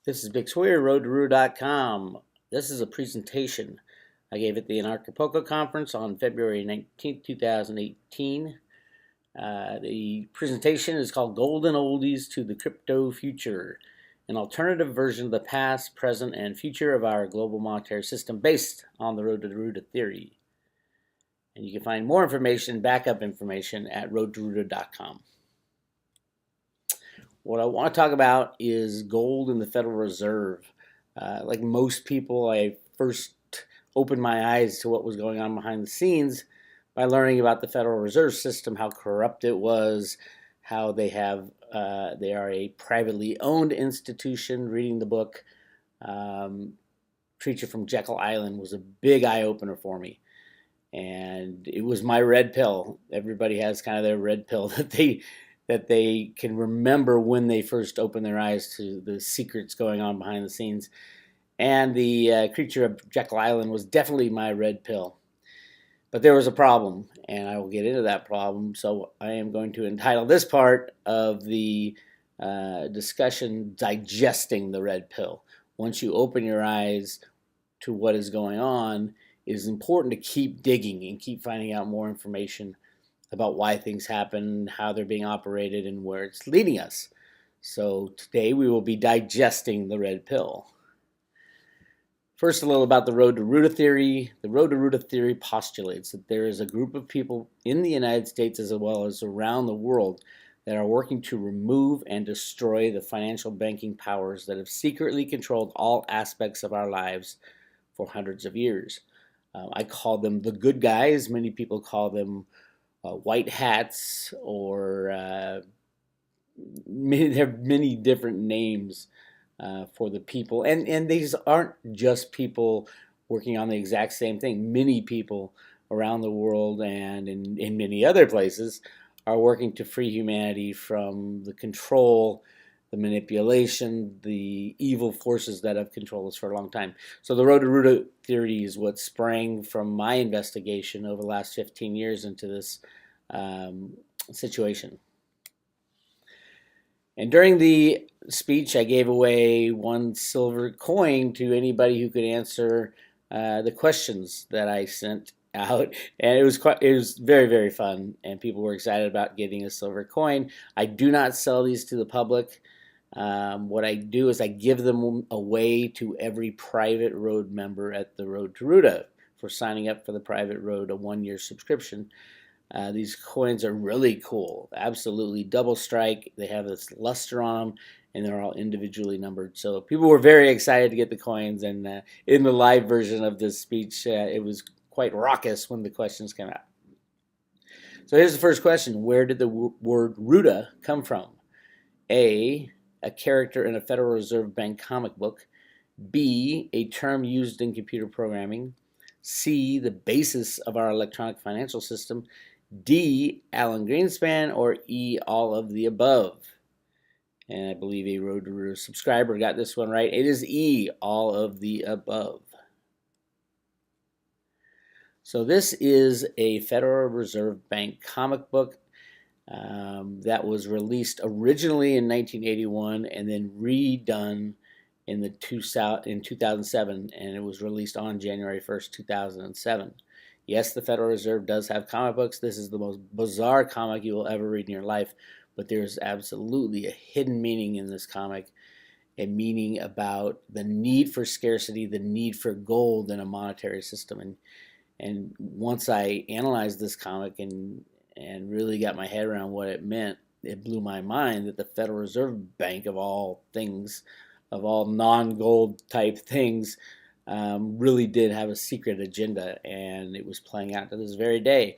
This is Bix Weir, road2roota.com. This is a presentation I gave at the Anarchapulco Conference on February 19th, 2018. The presentation is called Golden Oldies to the Crypto Future, an alternative version of the past, present, and future of our global monetary system based on the Road to Roota theory. And you can find more information, backup information, at road2roota.com. What I want to talk about is gold in the Federal Reserve. Like most people, I first opened my eyes to what was going on behind the scenes by learning about the Federal Reserve System, how corrupt it was, how they are a privately owned institution. Reading the book, Creature from Jekyll Island was a big eye-opener for me. And it was my red pill. Everybody has kind of their red pill that they can remember when they first opened their eyes to the secrets going on behind the scenes. And the Creature of Jekyll Island was definitely my red pill. But there was a problem, and I will get into that problem. So I am going to entitle this part of the discussion, Digesting the Red Pill. Once you open your eyes to what is going on, it is important to keep digging and keep finding out more information about why things happen, how they're being operated, and where it's leading us. So today we will be digesting the red pill. First, a little about the Road to Roota theory. The Road to Roota theory postulates that there is a group of people in the United States as well as around the world that are working to remove and destroy the financial banking powers that have secretly controlled all aspects of our lives for hundreds of years. I call them the good guys. Many people call them white hats, or there are many different names for the people. And these aren't just people working on the exact same thing. Many people around the world and in many other places are working to free humanity from the control, the manipulation, the evil forces that have controlled us for a long time. So the Road to Roota theory is what sprang from my investigation over the last 15 years into this situation. And during the speech, I gave away one silver coin to anybody who could answer the questions that I sent out, and it was very, very fun, and people were excited about getting a silver coin. I do not sell these to the public. What I do is I give them away to every private road member at the Road to Roota for signing up for the private road, a 1-year subscription. These coins are really cool, absolutely double strike. They have this luster on them, and they're all individually numbered. So people were very excited to get the coins, and in the live version of this speech, it was quite raucous when the questions came out. So here's the first question. Where did the word Roota come from? A character in a Federal Reserve Bank comic book. B, a term used in computer programming. C, the basis of our electronic financial system. D, Alan Greenspan. Or E, all of the above. And I believe a Road to Roota subscriber got this one right. It is E, all of the above. So this is a Federal Reserve Bank comic book that was released originally in 1981 and then redone in 2007, and it was released on January 1st, 2007. Yes, the Federal Reserve does have comic books. This is the most bizarre comic you will ever read in your life, but there's absolutely a hidden meaning in this comic, a meaning about the need for scarcity, the need for gold in a monetary system. And once I analyzed this comic and really got my head around what it meant, it blew my mind that the Federal Reserve Bank, of all things, of all non-gold type things, really did have a secret agenda, and it was playing out to this very day.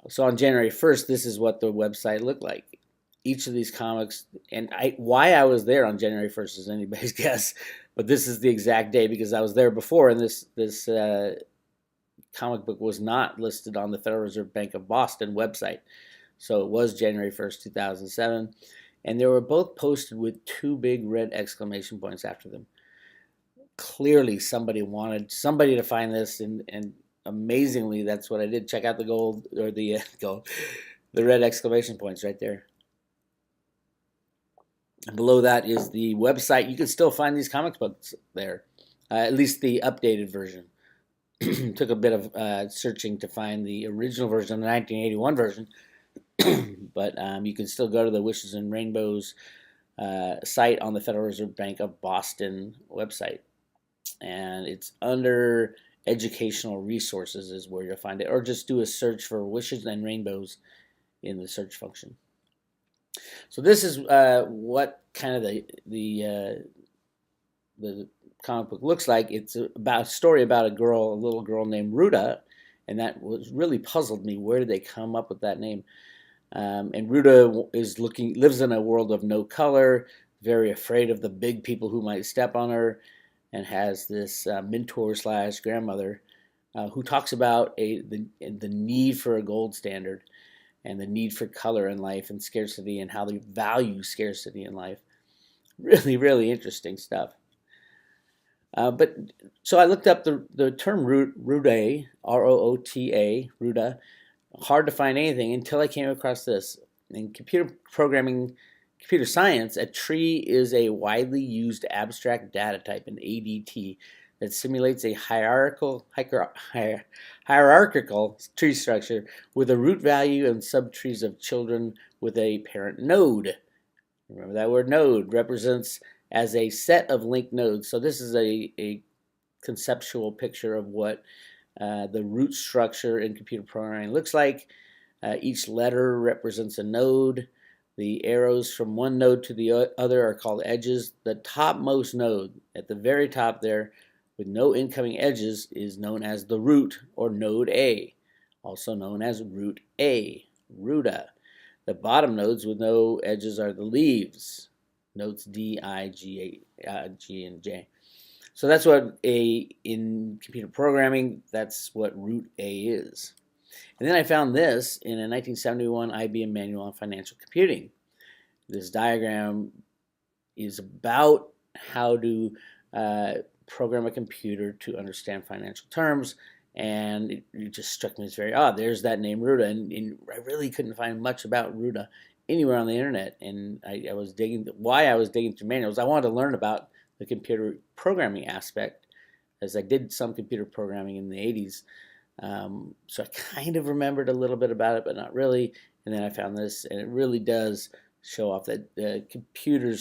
So on January 1st, this is what the website looked like. Each of these comics, and why I was there on January 1st is anybody's guess, but this is the exact day because I was there before, and this comic book was not listed on the Federal Reserve Bank of Boston website. So it was January 1st, 2007. And they were both posted with 2 big red exclamation points after them. Clearly somebody wanted somebody to find this, and amazingly, that's what I did. Check out the gold, or the red exclamation points right there. Below that is the website. You can still find these comic books there, at least the updated version. Took a bit of searching to find the original version, the 1981 version, but you can still go to the Wishes and Rainbows site on the Federal Reserve Bank of Boston website, and it's under educational resources is where you'll find it, or just do a search for Wishes and Rainbows in the search function. So this is what kind of the comic book looks like. It's about a story about a little girl named Roota, and that was really puzzled me. Where did they come up with that name? And Roota lives in a world of no color, very afraid of the big people who might step on her, and has this mentor / grandmother who talks about the need for a gold standard and the need for color in life and scarcity and how they value scarcity in life. Really, really interesting stuff. But so I looked up the term Roota, R-O-O-T-A, Roota. Hard to find anything until I came across this. In computer programming, computer science, a tree is a widely used abstract data type, an ADT, that simulates a hierarchical tree structure with a root value and subtrees of children with a parent node. Remember that word node represents as a set of linked nodes. So this is a conceptual picture of what the root structure in computer programming looks like. Each letter represents a node. The arrows from one node to the other are called edges. The topmost node at the very top there with no incoming edges is known as the root, or node A, also known as root A, Roota. The bottom nodes with no edges are the leaves, nodes D, I, G, and J. So that's what in computer programming, that's what root A is. And then I found this in a 1971 IBM manual on financial computing. This diagram is about how to program a computer to understand financial terms, and it just struck me as very odd. There's that name Roota, and I really couldn't find much about Roota anywhere on the internet. And I was digging through manuals. I wanted to learn about the computer programming aspect, as I did some computer programming in the 80s. So I kind of remembered a little bit about it, but not really. And then I found this, and it really does show off that computer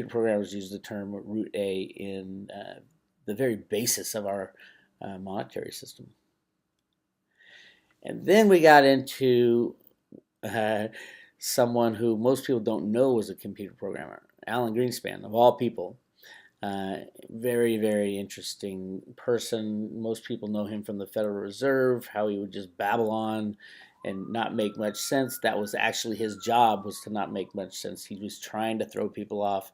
programmers use the term root A in the very basis of our monetary system. And then we got into someone who most people don't know was a computer programmer, Alan Greenspan, of all people. Very, very interesting person. Most people know him from the Federal Reserve, how he would just babble on and not make much sense. That was actually his job, was to not make much sense. He was trying to throw people off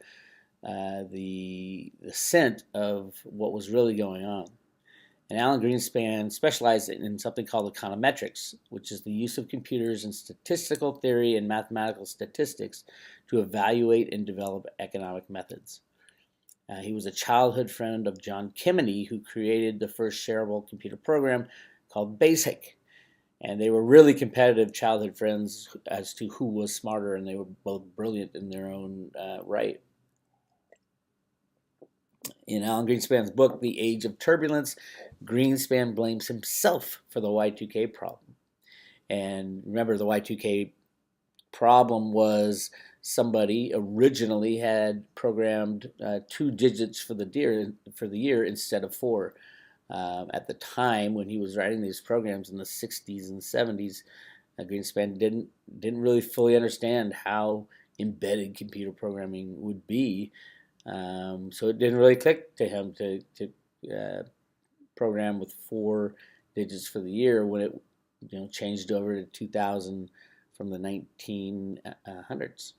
the scent of what was really going on. And Alan Greenspan specialized in something called econometrics, which is the use of computers in statistical theory and mathematical statistics to evaluate and develop economic methods. He was a childhood friend of John Kemeny, who created the first shareable computer program called BASIC. And they were really competitive childhood friends as to who was smarter, and they were both brilliant in their own right. In Alan Greenspan's book, The Age of Turbulence, Greenspan blames himself for the Y2K problem. And remember, the Y2K problem was somebody originally had programmed 2 digits for the year instead of 4. At the time when he was writing these programs in the 60s and 70s, Greenspan didn't really fully understand how embedded computer programming would be. So it didn't really click to him to program with 4 digits for the year when it changed over to 2000 from the 1900s.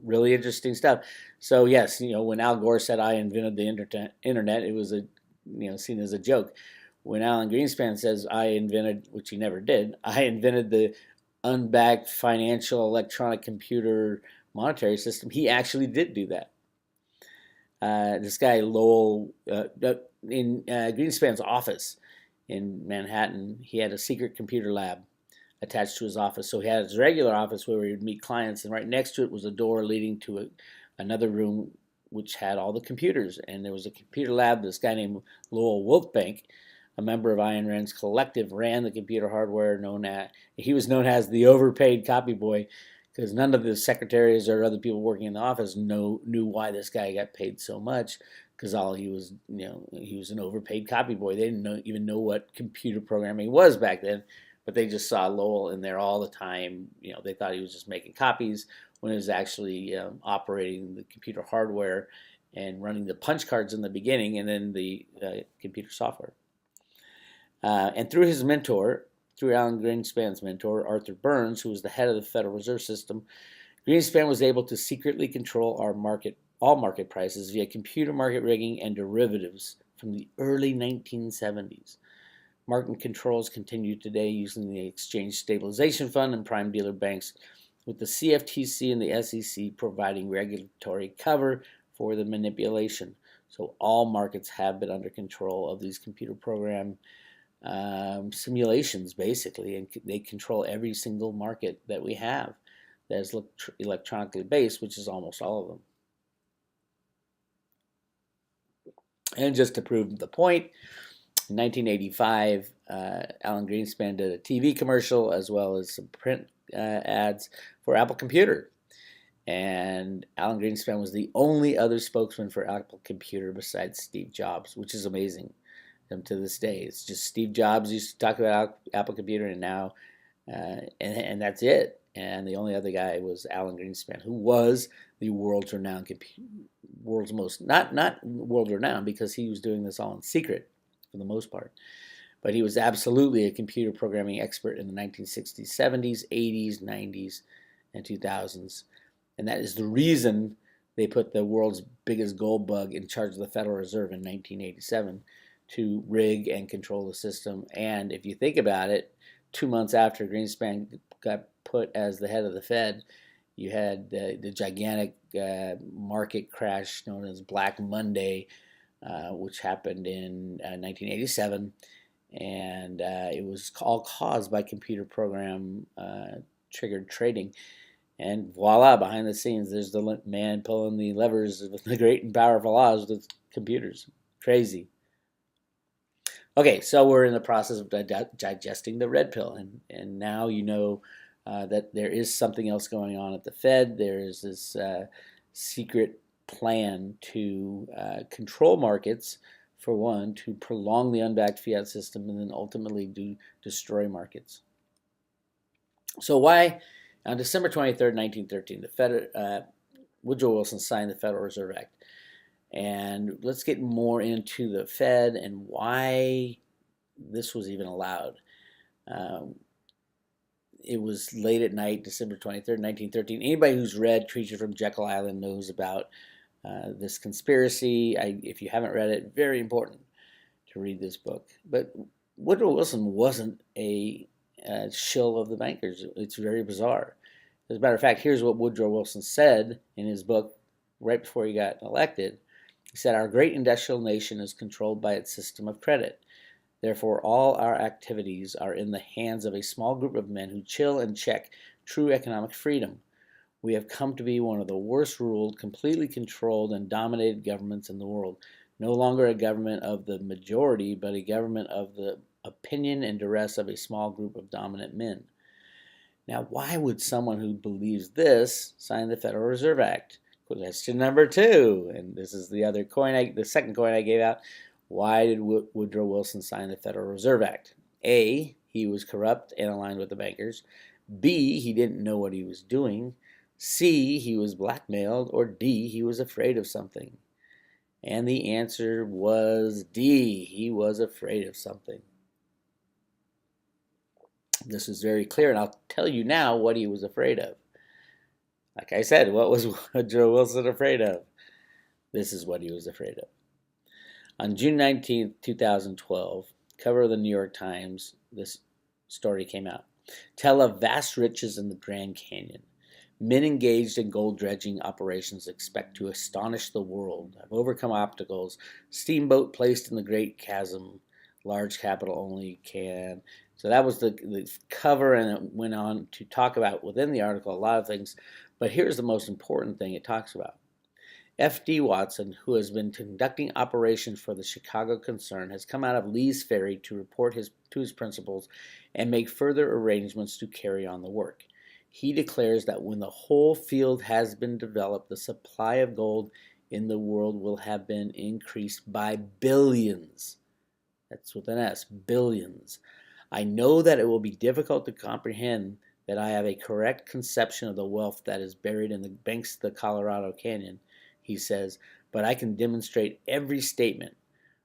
Really interesting stuff. So yes, when Al Gore said I invented the internet, it was seen as a joke. When Alan Greenspan says I invented, which he never did, I invented the unbacked financial electronic computer monetary system, he actually did do that. This guy Lowell, in Greenspan's office in Manhattan, he had a secret computer lab. attached to his office. So he had his regular office where he would meet clients, and right next to it was a door leading to another room which had all the computers. And there was a computer lab. This guy named Lowell Wolfbank, a member of Ayn Rand's collective, ran the computer hardware. He was known as the overpaid copy boy, because none of the secretaries or other people working in the office knew why this guy got paid so much, because all he was, he was an overpaid copy boy. They didn't even know what computer programming was back then, but they just saw Lowell in there all the time. They thought he was just making copies when he was actually operating the computer hardware and running the punch cards in the beginning, and then the computer software. And through his mentor, through Alan Greenspan's mentor, Arthur Burns, who was the head of the Federal Reserve System, Greenspan was able to secretly control all market prices via computer market rigging and derivatives from the early 1970s. Market controls continue today using the Exchange Stabilization Fund and prime dealer banks, with the CFTC and the SEC providing regulatory cover for the manipulation. So all markets have been under control of these computer program simulations, basically, and they control every single market that we have that is electronically based, which is almost all of them. And just to prove the point, in 1985, Alan Greenspan did a TV commercial as well as some print ads for Apple Computer. And Alan Greenspan was the only other spokesman for Apple Computer besides Steve Jobs, which is amazing to this day. It's just Steve Jobs used to talk about Apple Computer, and now, and that's it. And the only other guy was Alan Greenspan, who was the world's renowned world's most, not world renowned, because he was doing this all in secret for the most part, but he was absolutely a computer programming expert in the 1960s, 70s, 80s, 90s, and 2000s. And that is the reason they put the world's biggest gold bug in charge of the Federal Reserve in 1987 to rig and control the system. And if you think about it, 2 months after Greenspan got put as the head of the Fed, you had the gigantic market crash known as Black Monday, which happened in 1987, and it was all caused by computer program triggered trading. And voila, behind the scenes, there's the man pulling the levers with the great and powerful laws with computers. Crazy. Okay, so we're in the process of digesting the red pill, and now you know that there is something else going on at the Fed. There is this secret plan to control markets, for one, to prolong the unbacked fiat system, and then ultimately destroy markets. So why, on December 23rd, 1913, Woodrow Wilson signed the Federal Reserve Act. And let's get more into the Fed and why this was even allowed. It was late at night, December 23rd, 1913. Anybody who's read Creature from Jekyll Island knows about this conspiracy. If you haven't read it, very important to read this book. But Woodrow Wilson wasn't a shill of the bankers. It's very bizarre. As a matter of fact, here's what Woodrow Wilson said in his book right before he got elected. He said, "Our great industrial nation is controlled by its system of credit. Therefore, all our activities are in the hands of a small group of men who chill and check true economic freedom. We have come to be one of the worst ruled, completely controlled, and dominated governments in the world. No longer a government of the majority, but a government of the opinion and duress of a small group of dominant men." Now, why would someone who believes this sign the Federal Reserve Act? Question number 2, and this is the second coin I gave out. Why did Woodrow Wilson sign the Federal Reserve Act? A, he was corrupt and aligned with the bankers. B, he didn't know what he was doing. C, he was blackmailed. Or D, he was afraid of something. And the answer was D, he was afraid of something. This is very clear, and I'll tell you now what he was afraid of. Like I said, what was Woodrow Wilson afraid of? This is what he was afraid of. On June 19th, 2012, cover of the New York Times, this story came out. Tell of vast riches in the Grand Canyon. Men engaged in gold dredging operations expect to astonish the world. Have overcome obstacles. Steamboat placed in the Great Chasm. Large capital only can So that was the cover, and it went on to talk about within the article a lot of things. But here's the most important thing it talks about. F.D. Watson, who has been conducting operations for the Chicago concern, has come out of Lee's Ferry to report to his principals and make further arrangements to carry on the work. He declares that when the whole field has been developed, the supply of gold in the world will have been increased by billions. That's with an S, billions. I know that it will be difficult to comprehend that I have a correct conception of the wealth that is buried in the banks of the Colorado Canyon, he says, but I can demonstrate every statement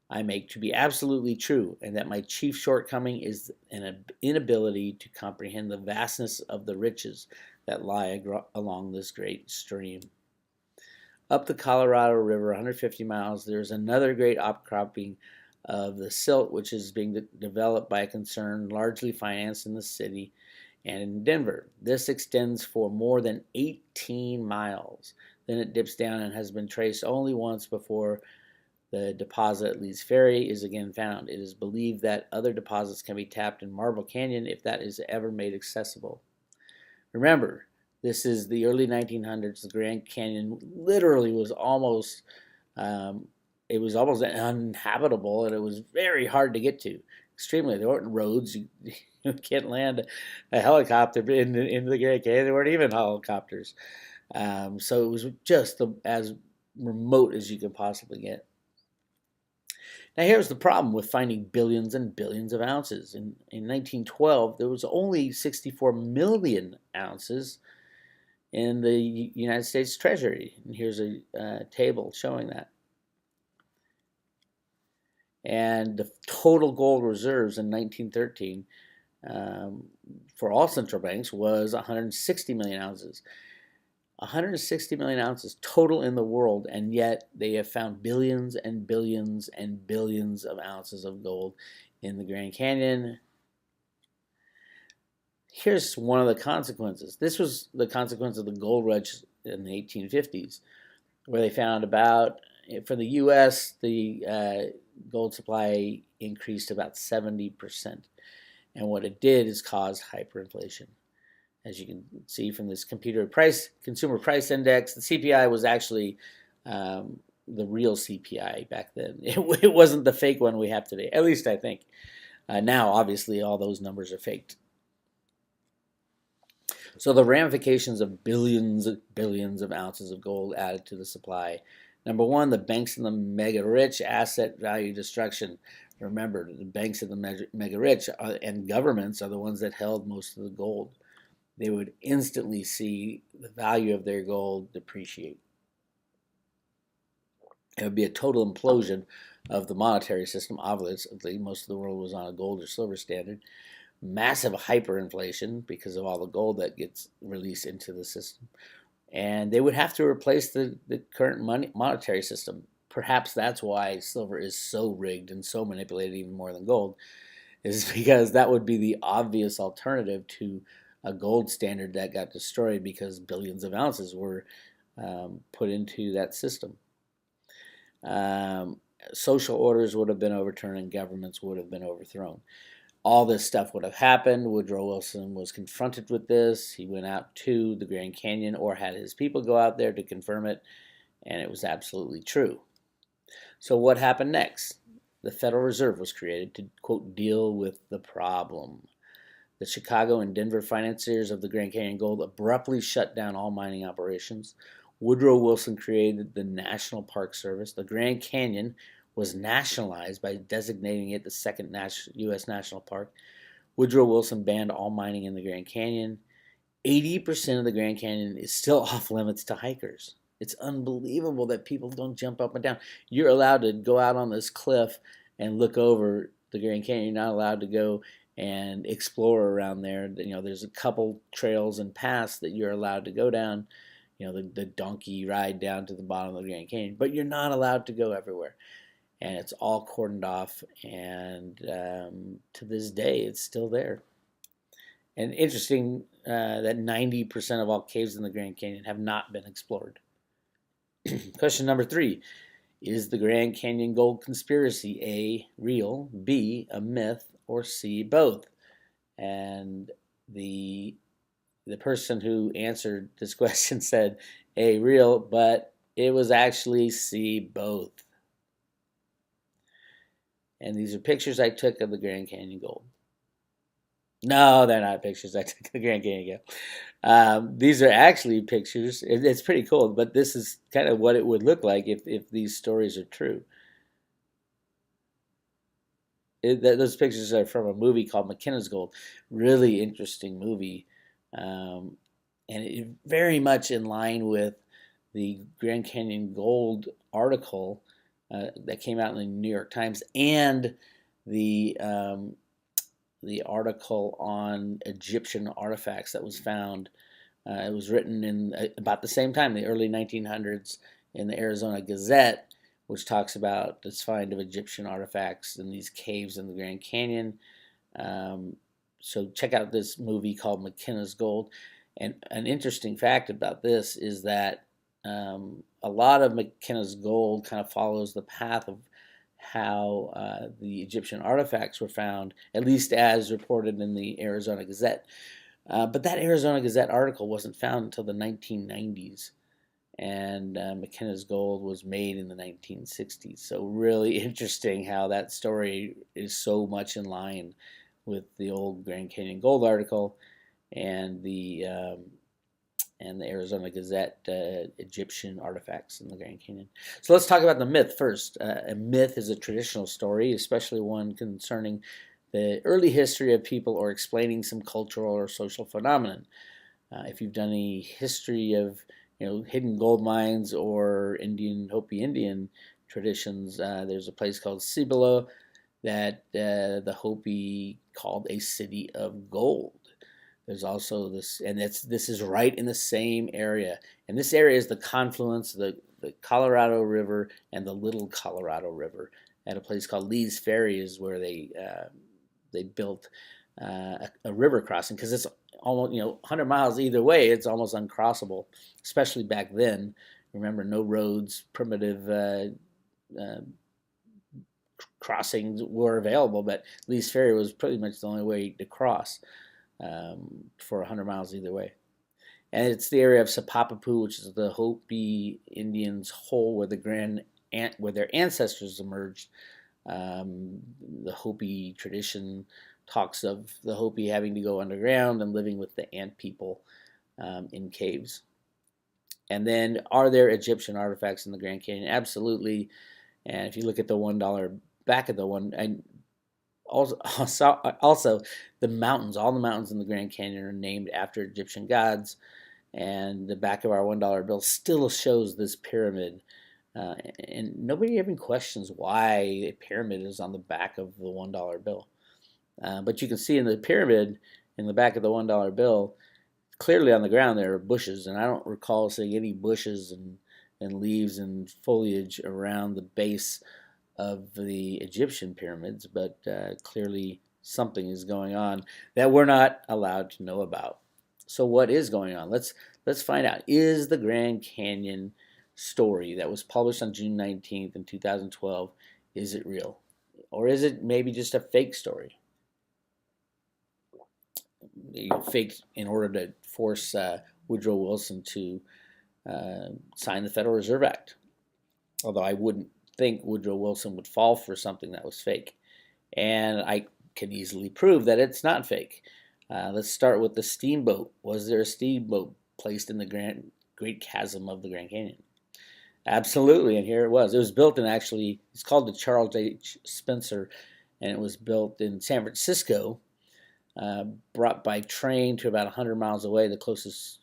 I make to be absolutely true, and that my chief shortcoming is an inability to comprehend the vastness of the riches that lie along this great stream. Up the Colorado River, 150 miles, there's another great outcropping of the silt, which is being developed by a concern largely financed in the city and in Denver. This extends for more than 18 miles. Then it dips down and has been traced only once before the deposit at Lee's Ferry is again found. It is believed that other deposits can be tapped in Marble Canyon if that is ever made accessible. Remember, this is the early 1900s. The Grand Canyon literally was almost uninhabitable, and it was very hard to get to. Extremely. There weren't roads. You can't land a helicopter in the Grand Canyon. There weren't even helicopters. So it was just as remote as you could possibly get. Now here's the problem with finding billions and billions of ounces. In 1912, there was only 64 million ounces in the United States Treasury. And here's a table showing that. And the total gold reserves in 1913 for all central banks was 160 million ounces. 160 million ounces total in the world, and yet they have found billions and billions and billions of ounces of gold in the Grand Canyon. Here's one of the consequences. This was the consequence of the gold rush in the 1850s, where they found about, for the U.S., the gold supply increased about 70%. And what it did is cause hyperinflation. As you can see from this consumer price index, the CPI was actually the real CPI back then. It wasn't the fake one we have today, at least I think. Now, obviously, all those numbers are faked. So the ramifications of billions of ounces of gold added to the supply. Number one, the banks and the mega rich, asset value destruction. Remember, the banks and the mega rich and governments are the ones that held most of the gold. They would instantly see the value of their gold depreciate. It would be a total implosion of the monetary system. Obviously, most of the world was on a gold or silver standard. Massive hyperinflation because of all the gold that gets released into the system. And they would have to replace the current monetary system. Perhaps that's why silver is so rigged and so manipulated even more than gold, is because that would be the obvious alternative to a gold standard that got destroyed because billions of ounces were put into that system. Social orders would have been overturned and governments would have been overthrown. All this stuff would have happened. Woodrow Wilson was confronted with this. He went out to the Grand Canyon or had his people go out there to confirm it, and it was absolutely true. So what happened next? The Federal Reserve was created to, quote, deal with the problem. The Chicago and Denver financiers of the Grand Canyon Gold abruptly shut down all mining operations. Woodrow Wilson created the National Park Service. The Grand Canyon was nationalized by designating it the second U.S. national park. Woodrow Wilson banned all mining in the Grand Canyon. 80% of the Grand Canyon is still off limits to hikers. It's unbelievable that people don't jump up and down. You're allowed to go out on this cliff and look over the Grand Canyon. You're not allowed to go and explore around there. There's a couple trails and paths that you're allowed to go down. The donkey ride down to the bottom of the Grand Canyon. But you're not allowed to go everywhere. And it's all cordoned off. And to this day, it's still there. And interesting that 90% of all caves in the Grand Canyon have not been explored. Question number 3. Is the Grand Canyon Gold Conspiracy A, real, B, a myth, or C, both? And the person who answered this question said A, real, but it was actually C, both. And these are pictures I took of the Grand Canyon Gold. No, they're not pictures I took of the Grand Canyon Gold. These are actually pictures. It's pretty cool, but this is kind of what it would look like if these stories are true. Those pictures are from a movie called McKenna's Gold. Really interesting movie. And it very much in line with the Grand Canyon Gold article that came out in the New York Times, and the article on Egyptian artifacts that was found. It was written in about the same time, the early 1900s, in the Arizona Gazette, which talks about this find of Egyptian artifacts in these caves in the Grand Canyon. So check out this movie called McKenna's Gold. And an interesting fact about this is that a lot of McKenna's Gold kind of follows the path of how the Egyptian artifacts were found, at least as reported in the Arizona Gazette. But that Arizona Gazette article wasn't found until the 1990s, and McKenna's Gold was made in the 1960s. So really interesting how that story is so much in line with the old Grand Canyon Gold article and the Arizona Gazette Egyptian artifacts in the Grand Canyon. So let's talk about the myth first. A myth is a traditional story, especially one concerning the early history of people or explaining some cultural or social phenomenon. If you've done any history of hidden gold mines or Hopi Indian traditions, there's a place called Cibolo that the Hopi called a city of gold. There's also this, and this is right in the same area. And this area is the confluence of the Colorado River and the Little Colorado River. At a place called Lee's Ferry is where they built a river crossing, because it's almost 100 miles either way. It's almost uncrossable, especially back then. Remember, no roads, primitive crossings were available, but Lee's Ferry was pretty much the only way to cross for 100 miles either way. And it's the area of Sapapapu, which is the Hopi Indians' hole where where their ancestors emerged. The Hopi tradition talks of the Hopi having to go underground and living with the ant people in caves. And then, are there Egyptian artifacts in the Grand Canyon? Absolutely. And if you look at the $1 back of the one, and also the mountains, all the mountains in the Grand Canyon are named after Egyptian gods. And the back of our $1 bill still shows this pyramid. And nobody even questions why a pyramid is on the back of the $1 bill. But you can see in the pyramid, in the back of the $1 bill, clearly on the ground there are bushes. And I don't recall seeing any bushes and leaves and foliage around the base of the Egyptian pyramids. But clearly something is going on that we're not allowed to know about. So what is going on? Let's find out. Is the Grand Canyon story that was published on June 19th in 2012, is it real? Or is it maybe just a fake story? Fake in order to force Woodrow Wilson to sign the Federal Reserve Act. Although I wouldn't think Woodrow Wilson would fall for something that was fake. And I can easily prove that it's not fake. Let's start with the steamboat. Was there a steamboat placed in the Great Chasm of the Grand Canyon? Absolutely, and here it was. It was built in, actually, it's called the Charles H. Spencer, and it was built in San Francisco, brought by train to about 100 miles away, the closest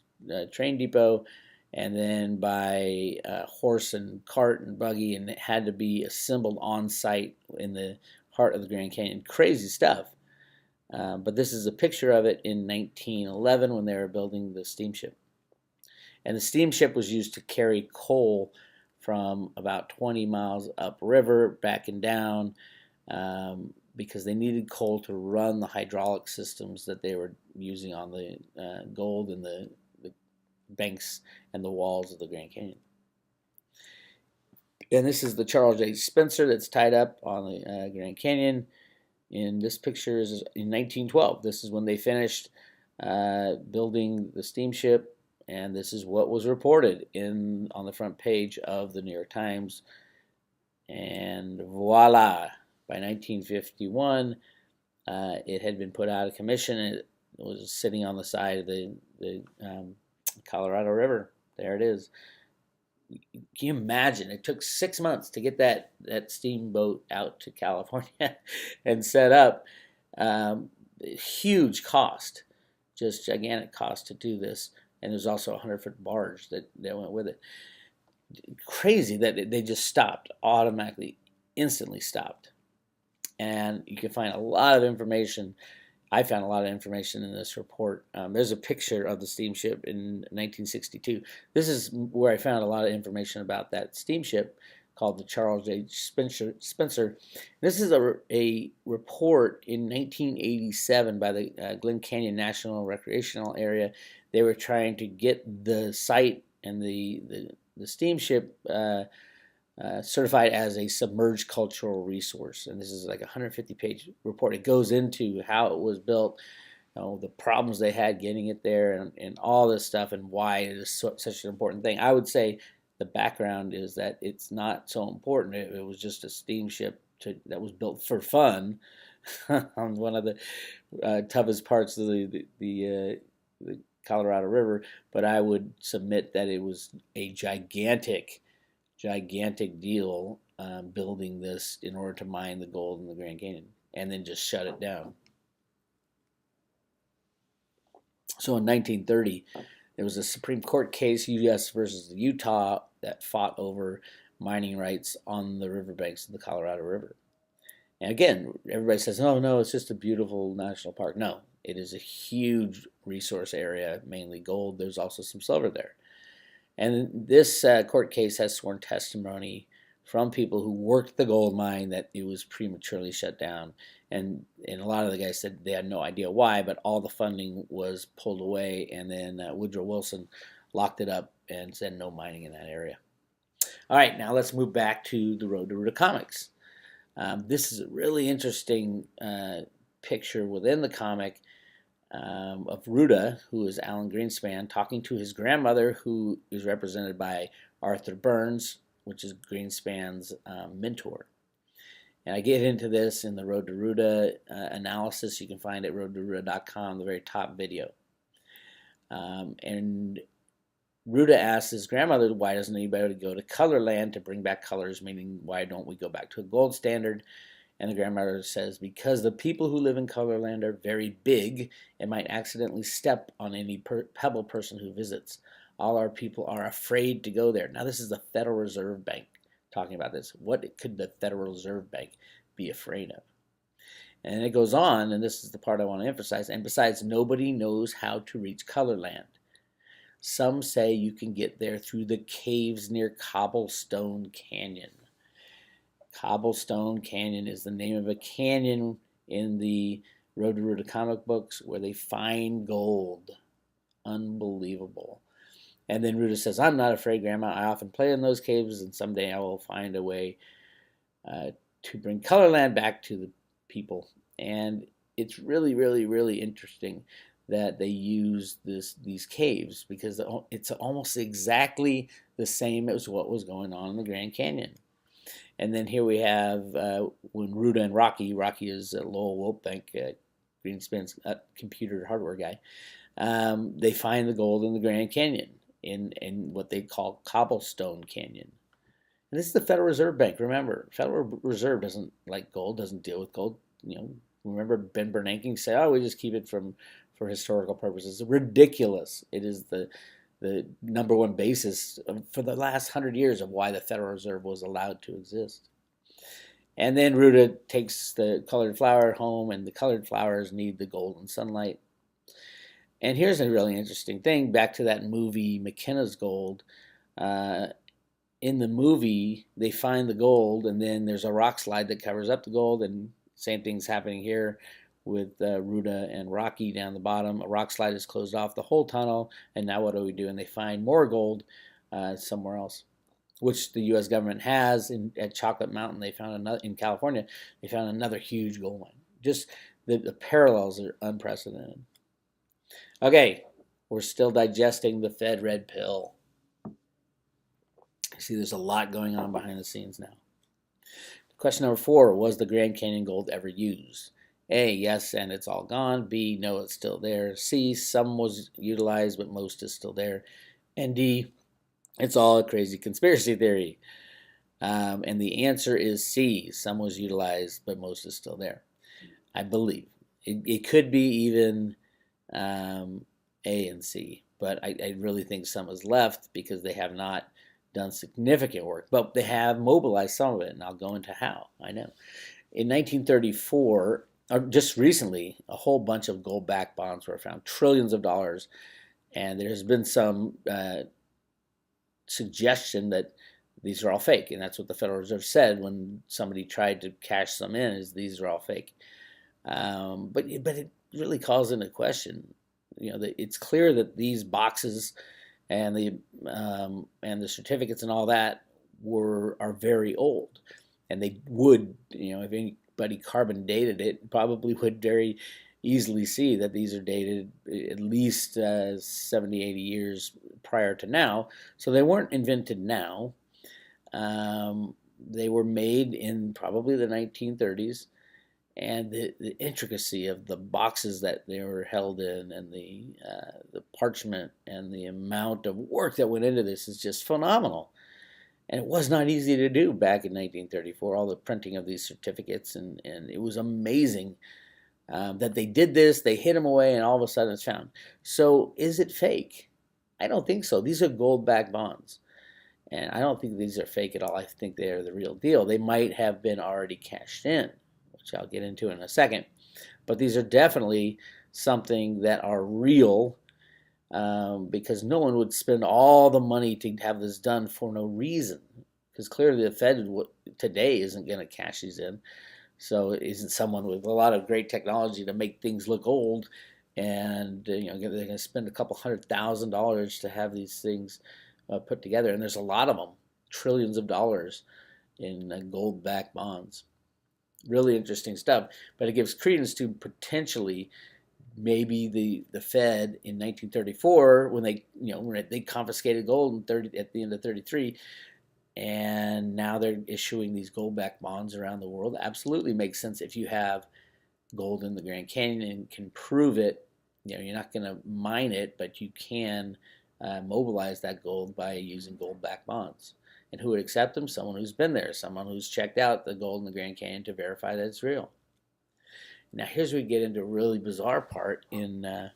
train depot, and then by horse and cart and buggy, and it had to be assembled on site in the heart of the Grand Canyon. Crazy stuff. But this is a picture of it in 1911 when they were building the steamship. And the steamship was used to carry coal from about 20 miles upriver, back and down, because they needed coal to run the hydraulic systems that they were using on the gold and the banks and the walls of the Grand Canyon. And this is the Charles H. Spencer that's tied up on the Grand Canyon. in this picture is in 1912. This is when they finished building the steamship, and this is what was reported on the front page of the New York Times. And voila, by 1951, it had been put out of commission. It was sitting on the side of the Colorado River. There it is. Can you imagine? It took 6 months to get that steamboat out to California and set up. Huge cost, just gigantic cost to do this. And there's also a 100-foot barge that went with it. Crazy that they just stopped, automatically, instantly stopped. And you can find a lot of information. I found a lot of information in this report. There's a picture of the steamship in 1962. This is where I found a lot of information about that steamship called the Charles J. Spencer. This is a report in 1987 by the Glen Canyon National Recreational Area. They were trying to get the site and the steamship certified as a submerged cultural resource. And this is like a 150-page report. It goes into how it was built, the problems they had getting it there, and all this stuff, and why it is such an important thing. I would say the background is that it's not so important. It was just a steamship that was built for fun on one of the toughest parts of the Colorado River. But I would submit that it was a gigantic deal building this in order to mine the gold in the Grand Canyon and then just shut it down. So in 1930, there was a Supreme Court case, U.S. versus Utah, that fought over mining rights on the riverbanks of the Colorado River. And again, everybody says, oh, no, it's just a beautiful national park. No, it is a huge resource area, mainly gold. There's also some silver there. And this court case has sworn testimony from people who worked the gold mine that it was prematurely shut down. And a lot of the guys said they had no idea why, but all the funding was pulled away, and then Woodrow Wilson locked it up and said no mining in that area. All right, now let's move back to the Road to Roota comics. This is a really interesting picture within the comic of Roota, who is Alan Greenspan, talking to his grandmother, who is represented by Arthur Burns, which is Greenspan's mentor. And I get into this in the Road to Roota analysis. You can find it at roadtoroota.com, the very top video. And Roota asks his grandmother, why doesn't anybody go to Colorland to bring back colors, meaning why don't we go back to a gold standard? And the grandmother says, because the people who live in Colorland are very big and might accidentally step on any pebble person who visits. All our people are afraid to go there. Now, this is the Federal Reserve Bank talking about this. What could the Federal Reserve Bank be afraid of? And it goes on, and this is the part I want to emphasize. And besides, nobody knows how to reach Colorland. Some say you can get there through the caves near Cobblestone Canyon. Cobblestone Canyon is the name of a canyon in the Road to Roota comic books where they find gold. Unbelievable. And then Roota says, I'm not afraid, Grandma. I often play in those caves, and someday I will find a way to bring Colorland back to the people. And it's really, really, really interesting that they use these caves, because it's almost exactly the same as what was going on in the Grand Canyon. And then here we have when Roota and Rocky is Lowell Wolfbank, Greenspan's computer hardware guy, they find the gold in the Grand Canyon in what they call Cobblestone Canyon. And this is the Federal Reserve Bank. Remember, Federal Reserve doesn't like gold, doesn't deal with gold. Remember Ben Bernanke said, "Oh, we just keep it for historical purposes." It's ridiculous. It is the number one basis for the last 100 years of why the Federal Reserve was allowed to exist. And then Roota takes the colored flower home, and the colored flowers need the golden sunlight. And here's a really interesting thing, back to that movie McKenna's Gold. In the movie, they find the gold, and then there's a rock slide that covers up the gold, and same thing's happening here with Roota and Rocky down the bottom. A rock slide has closed off the whole tunnel, and now what do we do? And they find more gold somewhere else, which the U.S. government has at Chocolate Mountain. They found another in California. They found another huge gold mine, Just the parallels are unprecedented. Okay, we're still digesting the Fed red pill. See, there's a lot going on behind the scenes now. Question number 4, was the Grand Canyon gold ever used? A, yes, and it's all gone. B, no, it's still there. C, some was utilized, but most is still there. And D, it's all a crazy conspiracy theory. And the answer is C, some was utilized, but most is still there. I believe. It could be even A and C, but I really think some is left because they have not done significant work, but they have mobilized some of it, and I'll go into how. I know. In 1934, or just recently, a whole bunch of gold-backed bonds were found, trillions of dollars, and there has been some suggestion that these are all fake, and that's what the Federal Reserve said when somebody tried to cash some in, is these are all fake. But it really calls into question, it's clear that these boxes and the certificates and all that are very old, and they would, if anybody carbon dated it, probably would very easily see that these are dated at least 70, 80 years prior to now. So they weren't invented now. They were made in probably the 1930s. And the intricacy of the boxes that they were held in, and the parchment, and the amount of work that went into this is just phenomenal. And it was not easy to do back in 1934, all the printing of these certificates, and it was amazing that they did this. They hid them away, and all of a sudden it's found. So is it fake? I don't think so. These are gold-backed bonds. And I don't think these are fake at all. I think they are the real deal. They might have been already cashed in, which I'll get into in a second. But these are definitely something that are real, because no one would spend all the money to have this done for no reason. Because clearly the Fed today isn't going to cash these in. So it isn't someone with a lot of great technology to make things look old, and they're going to spend a couple $100,000 to have these things put together. And there's a lot of them, trillions of dollars in gold-backed bonds. Really interesting stuff, but it gives credence to potentially maybe the Fed in 1934 when they confiscated gold at the end of 33, and now they're issuing these gold-backed bonds around the world. Absolutely makes sense if you have gold in the Grand Canyon and can prove it. You're not going to mine it, but you can mobilize that gold by using gold-backed bonds. And who would accept them? Someone who's been there, someone who's checked out the gold in the Grand Canyon to verify that it's real. Now here's where we get into a really bizarre part at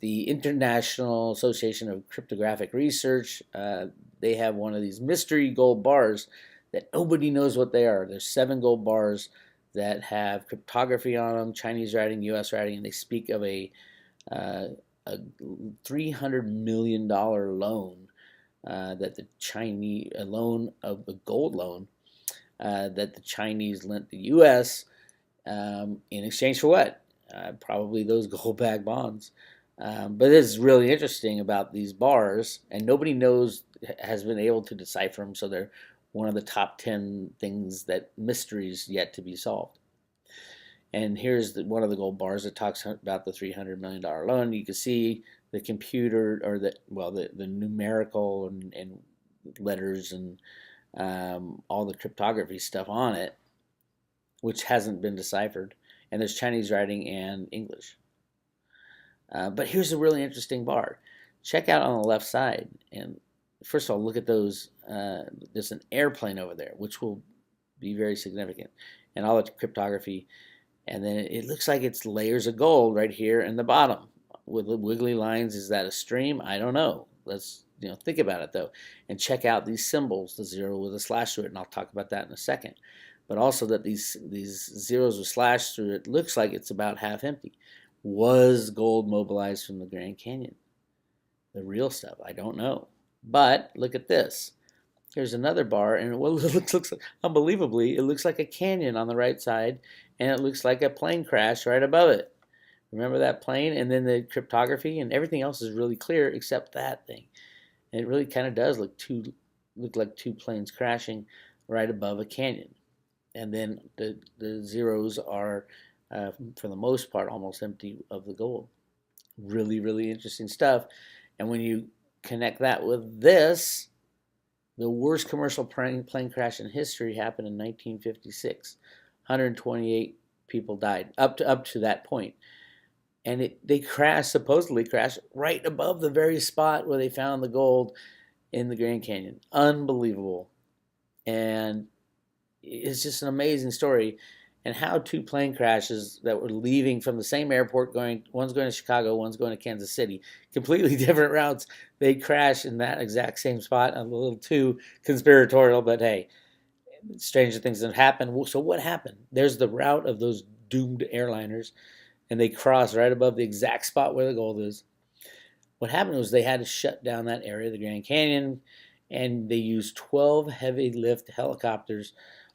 the International Association of Cryptographic Research. They have one of these mystery gold bars that nobody knows what they are. There's 7 gold bars that have cryptography on them, Chinese writing, U.S. writing, and they speak of a $300 million loan. That the Chinese, a loan of the gold loan that the Chinese lent the U.S. In exchange for what? Probably those gold-backed bonds. But it's really interesting about these bars, and nobody has been able to decipher them, so they're one of the top 10 mysteries yet to be solved. And here's one of the gold bars that talks about the $300 million loan. You can see the computer, or the numerical and letters and all the cryptography stuff on it, which hasn't been deciphered. And there's Chinese writing and English. But here's a really interesting bar. Check out on the left side. And first of all, look at those. There's an airplane over there, which will be very significant. And all the cryptography. And then it looks like it's layers of gold right here in the bottom with the wiggly lines. Is that a stream? I don't know. Let's think about it though, and check out these symbols, the 0 with a slash through it, and I'll talk about that in a second. But also that these zeros with slash through it looks like it's about half empty. Was gold mobilized from the Grand Canyon? The real stuff, I don't know. But look at this. Here's another bar, and it looks like, unbelievably, it looks like a canyon on the right side, and it looks like a plane crash right above it. Remember that plane? And then the cryptography, and everything else is really clear except that thing. And it really kind of does look like 2 planes crashing right above a canyon. and then the zeros are, for the most part, almost empty of the gold. Really, really interesting stuff. And when you connect that with this, the worst commercial plane crash in history happened in 1956. 128 people died up to that point, and they supposedly crashed right above the very spot where they found the gold in the Grand Canyon. Unbelievable, and it's just an amazing story. And how two plane crashes that were leaving from the same airport, one's going to Chicago, one's going to Kansas City, completely different routes, they crash in that exact same spot. A little too conspiratorial, but hey, stranger things have happened. So what happened? There's the route of those doomed airliners, and they cross right above the exact spot where the gold is. What happened was they had to shut down that area, the Grand Canyon, and they used 12 heavy lift helicopters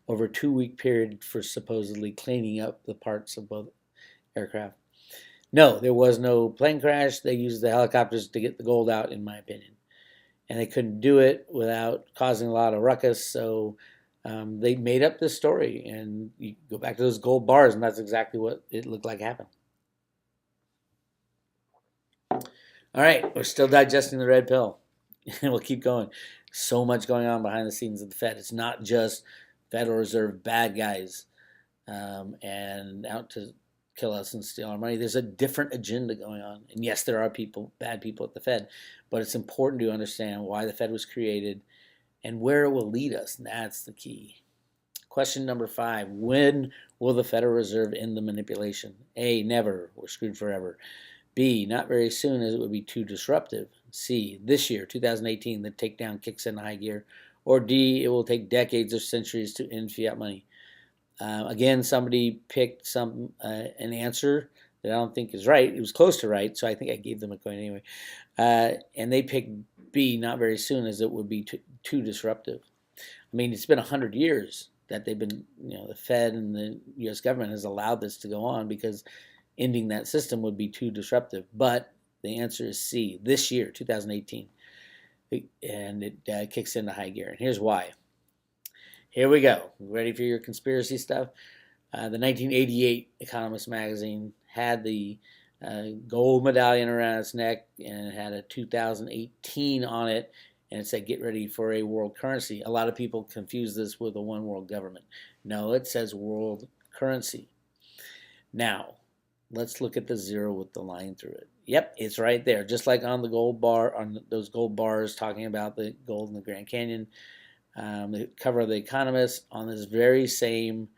over a 2-week period for supposedly cleaning up the parts of both aircraft. No, there was no plane crash. They used the helicopters to get the gold out, in my opinion. And they couldn't do it without causing a lot of ruckus, so they made up this story. And you go back to those gold bars, and that's exactly what it looked like happened. All right, we're still digesting the red pill, and we'll keep going. So much going on behind the scenes of the Fed. It's not just Federal Reserve bad guys and out to kill us and steal our money. There's a different agenda going on. And yes, there are bad people at the Fed, but it's important to understand why the Fed was created and where it will lead us. And that's the key. Question number 5, when will the Federal Reserve end the manipulation? A, never. We're screwed forever. B, not very soon, as it would be too disruptive. C, this year, 2018, the takedown kicks in high gear. Or D, it will take decades or centuries to end fiat money. Again, somebody picked an answer that I don't think is right. It was close to right, so I think I gave them a coin anyway. And they picked B, not very soon, as it would be too disruptive. I mean, it's been 100 years that they've been, the Fed and the U.S. government has allowed this to go on because ending that system would be too disruptive. But the answer is C, this year, 2018. And it kicks into high gear. And here's why. Here we go. Ready for your conspiracy stuff? The 1988 Economist magazine had the gold medallion around its neck, and it had a 2018 on it, and it said, get ready for a world currency. A lot of people confuse this with a one world government. No, it says world currency. Now, let's look at the zero with the line through it. Yep, it's right there, just like on the gold bar, on those gold bars talking about the gold in the Grand Canyon. The cover of The Economist on this very same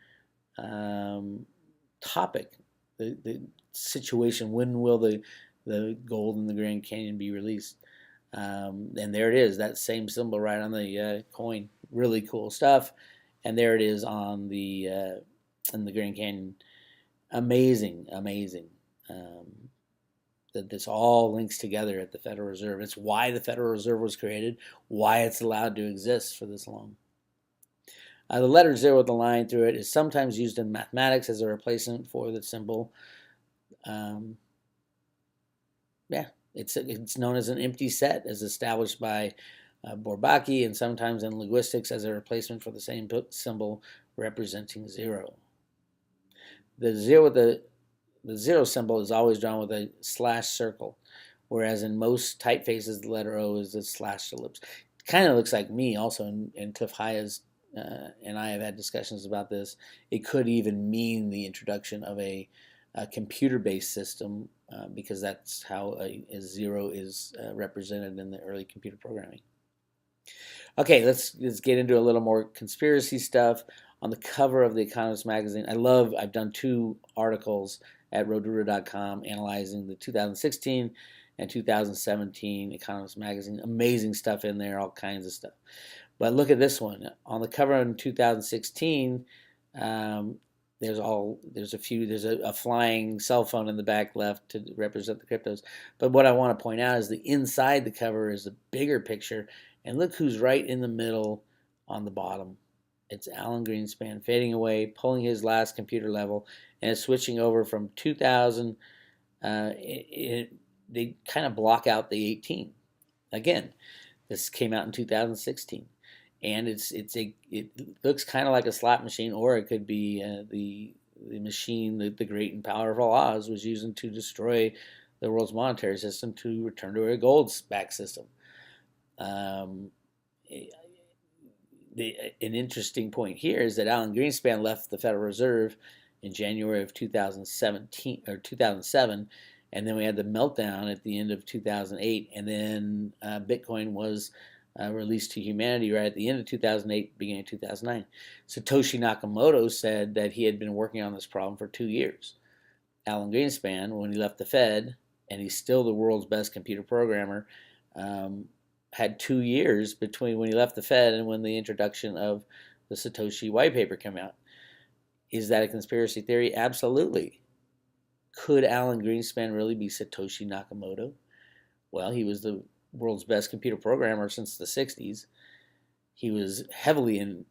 topic, the situation. When will the gold in the Grand Canyon be released? And there it is, that same symbol right on the coin. Really cool stuff. And there it is on the in the Grand Canyon. Amazing, amazing. That this all links together at the Federal Reserve. It's why the Federal Reserve was created, why it's allowed to exist for this long. The letter zero with the line through it is sometimes used in mathematics as a replacement for the symbol. It's known as an empty set, as established by Bourbaki, and sometimes in linguistics as a replacement for the same symbol representing zero. The zero symbol is always drawn with a slash circle, whereas in most typefaces, the letter O is a slashed ellipse. It kind of looks like me also, and Clif and I have had discussions about this. It could even mean the introduction of a computer-based system, because that's how a zero is represented in the early computer programming. Okay, let's get into a little more conspiracy stuff. On the cover of The Economist magazine, I've done 2 articles at Roota.com analyzing the 2016 and 2017 Economist magazine. Amazing stuff in there, all kinds of stuff. But look at this one. On the cover in 2016, there's a flying cell phone in the back left to represent the cryptos. But what I want to point out is the inside the cover is a bigger picture, and look who's right in the middle on the bottom. It's Alan Greenspan fading away, pulling his last computer level, and it's switching over from 2000. They kind of block out the 18. Again, this came out in 2016. and it looks kind of like a slot machine, or it could be the machine that the great and powerful Oz was using to destroy the world's monetary system to return to a gold-backed system. Um, an interesting point here is that Alan Greenspan left the Federal Reserve in January of 2017 or 2007, and then we had the meltdown at the end of 2008, and then Bitcoin was released to humanity right at the end of 2008, beginning of 2009. Satoshi Nakamoto said that he had been working on this problem for 2 years. Alan Greenspan, when he left the Fed, and he's still the world's best computer programmer, had 2 years between when he left the Fed and when the introduction of the Satoshi white paper came out. Is that a conspiracy theory? Absolutely. Could Alan Greenspan really be Satoshi Nakamoto? Well, he was the world's best computer programmer since the 60s. He was heavily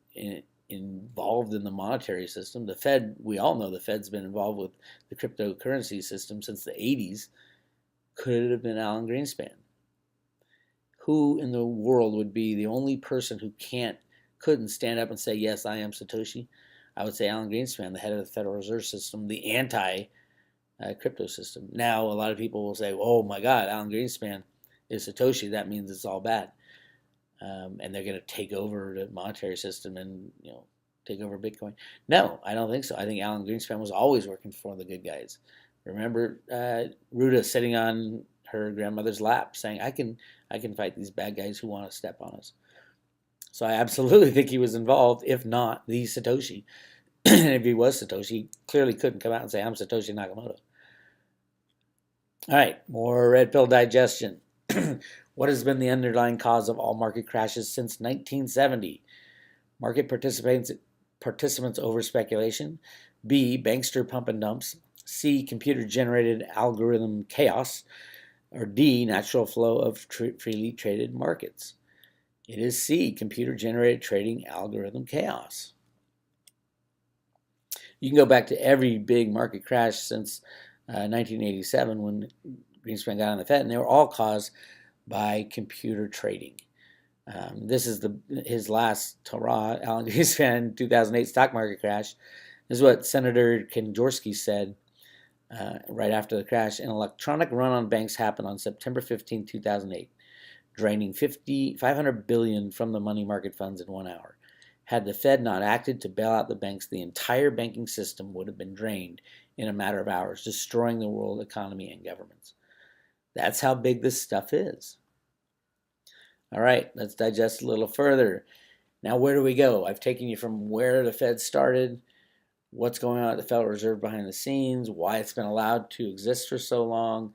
involved in the monetary system. The Fed, we all know the Fed's been involved with the cryptocurrency system since the 80s. Could it have been Alan Greenspan? Who in the world would be the only person who couldn't stand up and say, yes, I am Satoshi? I would say Alan Greenspan, the head of the Federal Reserve System, the anti-crypto system. Now, a lot of people will say, oh my God, Alan Greenspan is Satoshi. That means it's all bad. And they're going to take over the monetary system and take over Bitcoin. No, I don't think so. I think Alan Greenspan was always working for the good guys. Remember Roota sitting on her grandmother's lap saying, I can fight these bad guys who want to step on us. So I absolutely think he was involved, if not the Satoshi. And if he was Satoshi, he clearly couldn't come out and say, I'm Satoshi Nakamoto. All right, more red pill digestion. What has been the underlying cause of all market crashes since 1970? Market participants over speculation. B, bankster pump and dumps. C, computer-generated algorithm chaos. Or D, natural flow of freely traded markets. It is C, computer-generated trading algorithm chaos. You can go back to every big market crash since 1987 when Greenspan got on the Fed, and they were all caused by computer trading. This is his last hurrah, Alan Greenspan 2008 stock market crash. This is what Senator Kanjorski said right after the crash. An electronic run on banks happened on September 15, 2008, draining $500 billion from the money market funds in 1 hour. Had the Fed not acted to bail out the banks, the entire banking system would have been drained in a matter of hours, destroying the world economy and governments. That's how big this stuff is. All right, let's digest a little further. Now, where do we go? I've taken you from where the Fed started, what's going on at the Federal Reserve behind the scenes, why it's been allowed to exist for so long,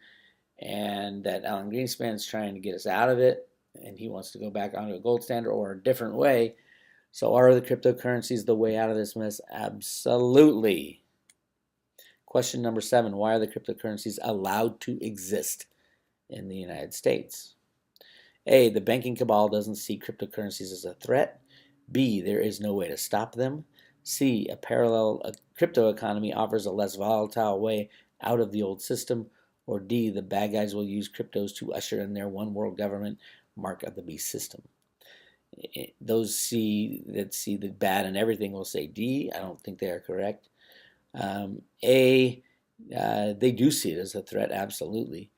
and that Alan Greenspan is trying to get us out of it, and he wants to go back onto a gold standard or a different way. So are the cryptocurrencies the way out of this mess? Absolutely. Question number 7, why are the cryptocurrencies allowed to exist in the United States? A, the banking cabal doesn't see cryptocurrencies as a threat. B, there is no way to stop them. C, a parallel crypto economy offers a less volatile way out of the old system. Or D, the bad guys will use cryptos to usher in their one world government mark of the beast system. Those that see the bad in everything will say D. I don't think they are correct. A, they do see it as a threat, absolutely.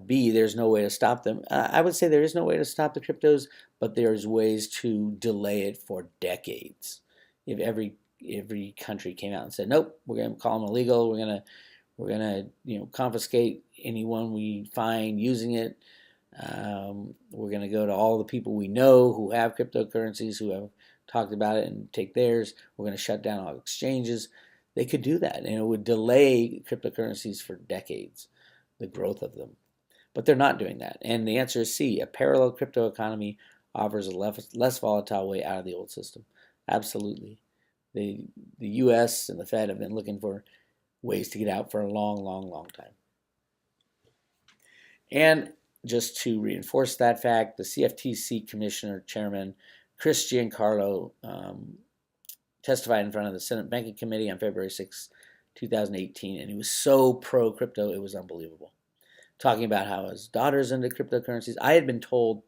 B, there's no way to stop them. I would say there is no way to stop the cryptos, but there's ways to delay it for decades. If every country came out and said, nope, we're going to call them illegal, we're going to confiscate anyone we find using it. We're going to go to all the people we know who have cryptocurrencies, who have talked about it, and take theirs. We're going to shut down all exchanges. They could do that, and it would delay cryptocurrencies for decades, the growth of them. But they're not doing that. And the answer is C, a parallel crypto economy offers a less volatile way out of the old system. Absolutely. The U.S. and the Fed have been looking for ways to get out for a long, long, long time. And just to reinforce that fact, the CFTC Commissioner Chairman Chris Giancarlo testified in front of the Senate Banking Committee on February 6, 2018, and he was so pro-crypto, it was unbelievable. Talking about how his daughter's into cryptocurrencies. I had been told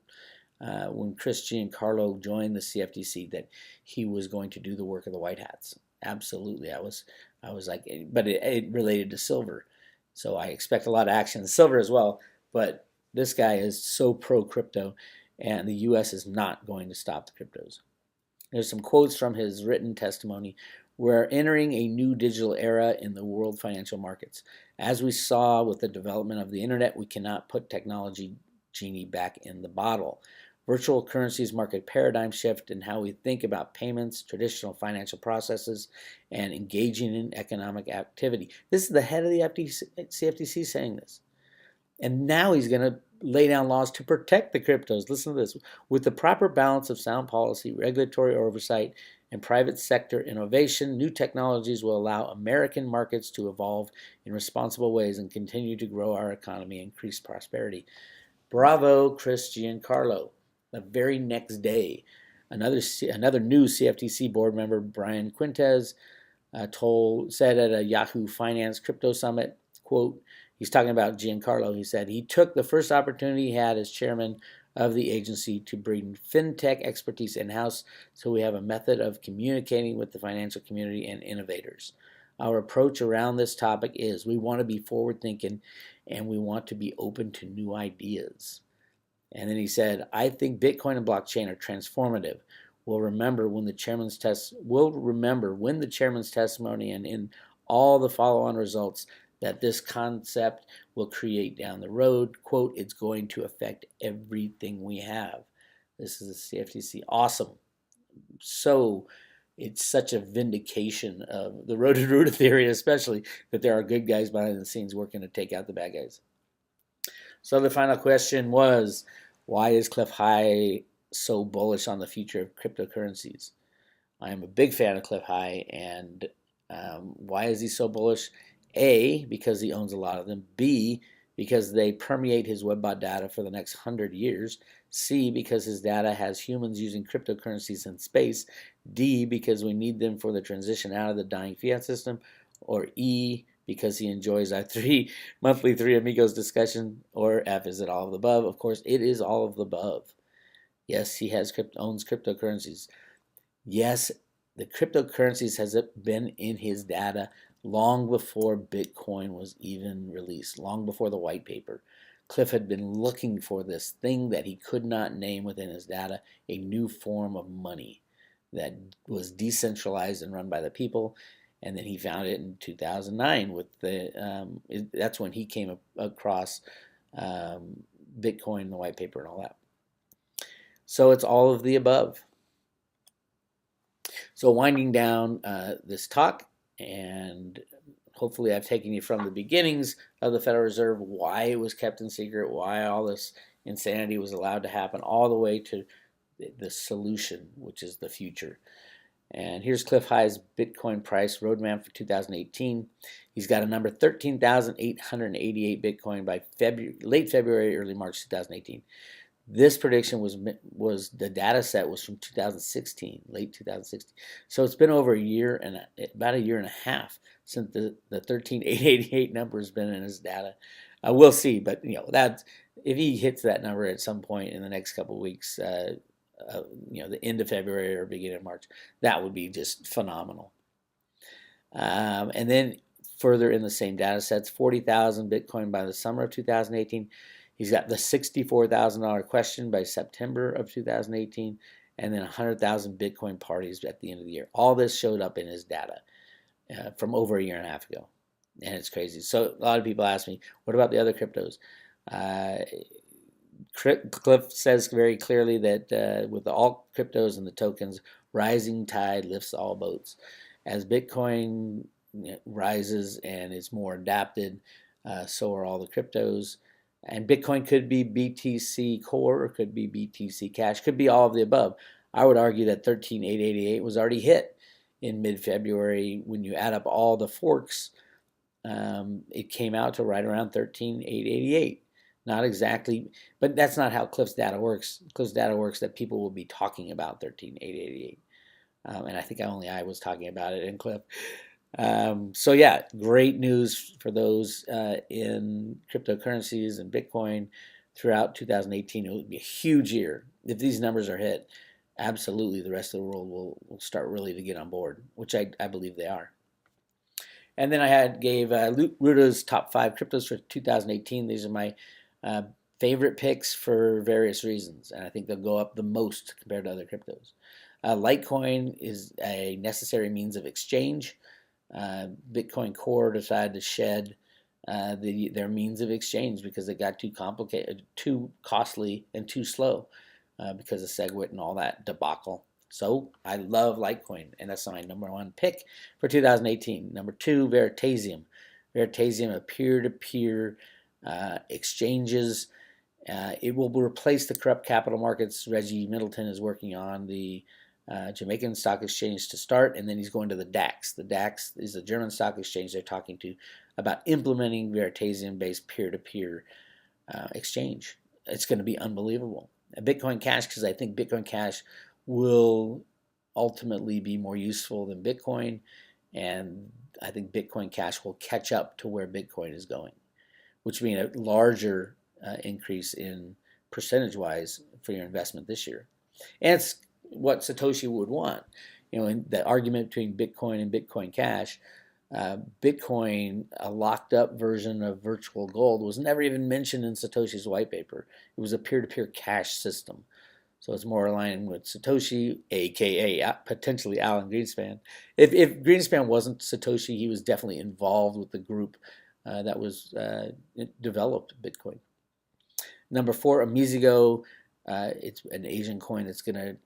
when Chris Giancarlo joined the CFTC that he was going to do the work of the white hats. Absolutely, I was like, but it related to silver, so I expect a lot of action in silver as well. But this guy is so pro crypto, and the U.S. is not going to stop the cryptos. There's some quotes from his written testimony. We're entering a new digital era in the world financial markets. As we saw with the development of the internet, we cannot put technology genie back in the bottle. Virtual currencies mark a paradigm shift in how we think about payments, traditional financial processes, and engaging in economic activity. This is the head of the CFTC saying this. And now he's going to lay down laws to protect the cryptos. Listen to this. With the proper balance of sound policy, regulatory oversight, and private sector innovation, new technologies will allow American markets to evolve in responsible ways and continue to grow our economy and increase prosperity. Bravo, Chris Giancarlo. The very next day, another new CFTC board member, Brian Quintes, said at a Yahoo Finance Crypto Summit, quote, he's talking about Giancarlo. He said he took the first opportunity he had as chairman of the agency to bring fintech expertise in-house so we have a method of communicating with the financial community and innovators. Our approach around this topic is we want to be forward-thinking and we want to be open to new ideas. And then he said, I think Bitcoin and blockchain are transformative. We'll remember when the chairman's testimony and in all the follow-on results that this concept will create down the road. Quote, it's going to affect everything we have. This is the CFTC. Awesome. So it's such a vindication of the Roota theory, especially that there are good guys behind the scenes working to take out the bad guys. So the final question was, why is Clif High so bullish on the future of cryptocurrencies? I am a big fan of Clif High, and why is he so bullish? A, because he owns a lot of them. B, because they permeate his webbot data for the next 100 years. C, because his data has humans using cryptocurrencies in space. D, because we need them for the transition out of the dying fiat system. Or E, because he enjoys our monthly Three Amigos discussion. Or F, is it all of the above? Of course, it is all of the above. Yes, he owns cryptocurrencies. Yes, the cryptocurrencies has been in his data long before Bitcoin was even released, long before the white paper. Clif had been looking for this thing that he could not name within his data, a new form of money that was decentralized and run by the people. And then he found it in 2009 with that's when he came across Bitcoin, the white paper, and all that. So it's all of the above. So winding down this talk, and hopefully I've taken you from the beginnings of the Federal Reserve, why it was kept in secret, why all this insanity was allowed to happen, all the way to the solution, which is the future. And here's Clif High's Bitcoin price roadmap for 2018. He's got a number 13,888 Bitcoin by late February, early March 2018. This prediction was the data set was from 2016, late 2016. So it's been over about a year and a half since the 13,888 number has been in his data. We'll see, but that if he hits that number at some point in the next couple of weeks, the end of February or beginning of March, that would be just phenomenal. And then further in the same data sets, 40,000 Bitcoin by the summer of 2018. He's got the $64,000 question by September of 2018, and then 100,000 Bitcoin parties at the end of the year. All this showed up in his data from over a year and a half ago, and it's crazy. So a lot of people ask me, what about the other cryptos? Clif says very clearly that with all cryptos and the tokens, rising tide lifts all boats. As Bitcoin rises and is more adapted, so are all the cryptos. And Bitcoin could be BTC Core, or could be BTC Cash, could be all of the above. I would argue that 13,888 was already hit in mid-February. When you add up all the forks, it came out to right around 13,888. Not exactly, but that's not how Clif's data works. Clif's data works that people will be talking about 13,888. And I think I was talking about it in Clif. So yeah, great news for those in cryptocurrencies and Bitcoin. throughout 2018, it would be a huge year. If these numbers are hit, absolutely the rest of the world will start really to get on board, which I believe they are. And then I gave Roota's top 5 cryptos for 2018. These are my favorite picks for various reasons, and I think they'll go up the most compared to other cryptos. Litecoin is a necessary means of exchange. Bitcoin Core decided to shed their means of exchange because it got too complicated, too costly, and too slow because of SegWit and all that debacle. So I love Litecoin, and that's my number 1 pick for 2018. Number 2, Veritasium. Veritasium, a peer-to-peer exchanges. It will replace the corrupt capital markets. Reggie Middleton is working on the Jamaican Stock Exchange to start, and then he's going to the DAX. The DAX is the German stock exchange they're talking to about implementing Veritasium-based peer-to-peer exchange. It's going to be unbelievable. Bitcoin Cash, because I think Bitcoin Cash will ultimately be more useful than Bitcoin, and I think Bitcoin Cash will catch up to where Bitcoin is going, which means a larger increase in percentage-wise for your investment this year. And it's what Satoshi would want. In the argument between Bitcoin and Bitcoin Cash, Bitcoin, a locked up version of virtual gold, was never even mentioned in Satoshi's white paper. It was a peer-to-peer cash system. So it's more aligned with Satoshi, aka potentially Alan Greenspan. If Greenspan wasn't Satoshi, he was definitely involved with the group that was developed Bitcoin. Number 4, Amizigo. It's an Asian coin that's going to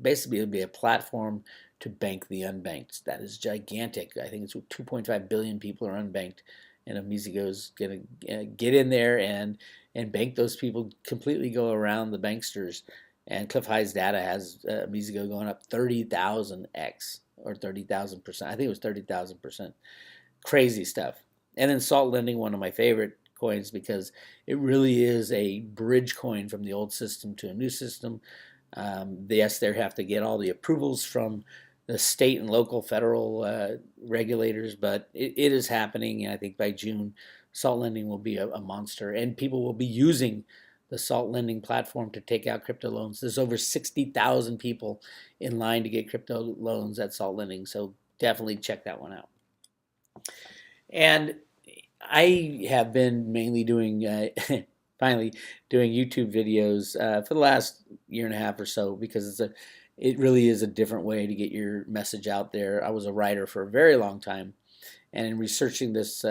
basically be a platform to bank the unbanked. That is gigantic. I think it's 2.5 billion people are unbanked, and Amizigo is going to get in there and bank those people, completely go around the banksters. And Clif High's data has Amizigo going up 30,000x or 30,000%. I think it was 30,000%. Crazy stuff. And then Salt Lending, one of my favorite coins, because it really is a bridge coin from the old system to a new system. Yes, they have to get all the approvals from the state and local federal regulators, but it is happening. And I think by June, Salt Lending will be a monster, and people will be using the Salt Lending platform to take out crypto loans. There's over 60,000 people in line to get crypto loans at Salt Lending, so definitely check that one out. And I have been mainly doing, finally doing YouTube videos for the last year and a half or so, because it really is a different way to get your message out there. I was a writer for a very long time, and in researching this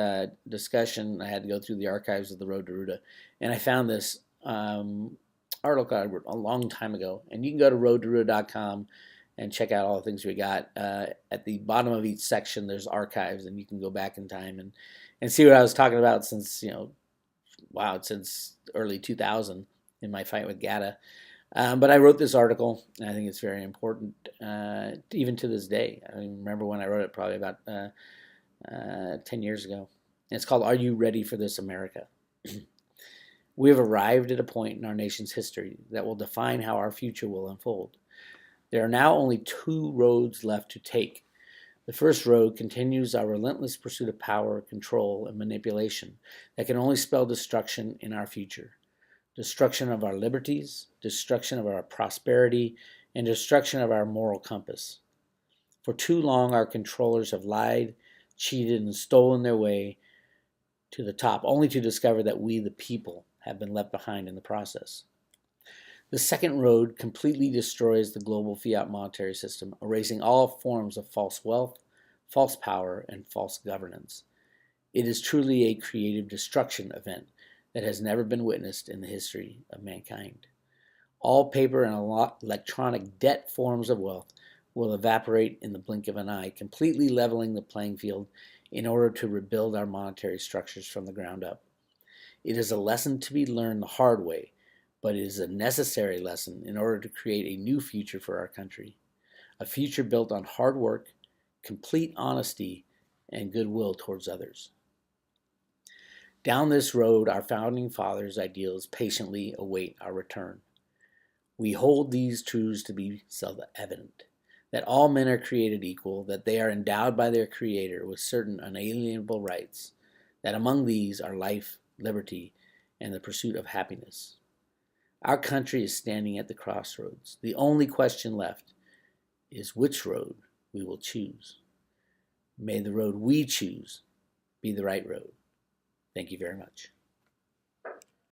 discussion, I had to go through the archives of the Road to Roota, and I found this article I wrote a long time ago. And you can go to roadtoroota.com and check out all the things we got. At the bottom of each section, there's archives, and you can go back in time and see what I was talking about since, since early 2000 in my fight with GATA. But I wrote this article, and I think it's very important, even to this day. I remember when I wrote it, probably about 10 years ago. And it's called, "Are You Ready for This, America?" We have arrived at a point in our nation's history that will define how our future will unfold. There are now only 2 roads left to take. The first road continues our relentless pursuit of power, control, and manipulation that can only spell destruction in our future. Destruction of our liberties, destruction of our prosperity, and destruction of our moral compass. For too long, our controllers have lied, cheated, and stolen their way to the top, only to discover that we, the people, have been left behind in the process. The second road completely destroys the global fiat monetary system, erasing all forms of false wealth, false power, and false governance. It is truly a creative destruction event that has never been witnessed in the history of mankind. All paper and electronic debt forms of wealth will evaporate in the blink of an eye, completely leveling the playing field in order to rebuild our monetary structures from the ground up. It is a lesson to be learned the hard way, but it is a necessary lesson in order to create a new future for our country, a future built on hard work, complete honesty, and goodwill towards others. Down this road, our founding fathers' ideals patiently await our return. We hold these truths to be self-evident, that all men are created equal, that they are endowed by their Creator with certain unalienable rights, that among these are life, liberty, and the pursuit of happiness. Our country is standing at the crossroads. The only question left is which road we will choose. May the road we choose be the right road. Thank you very much.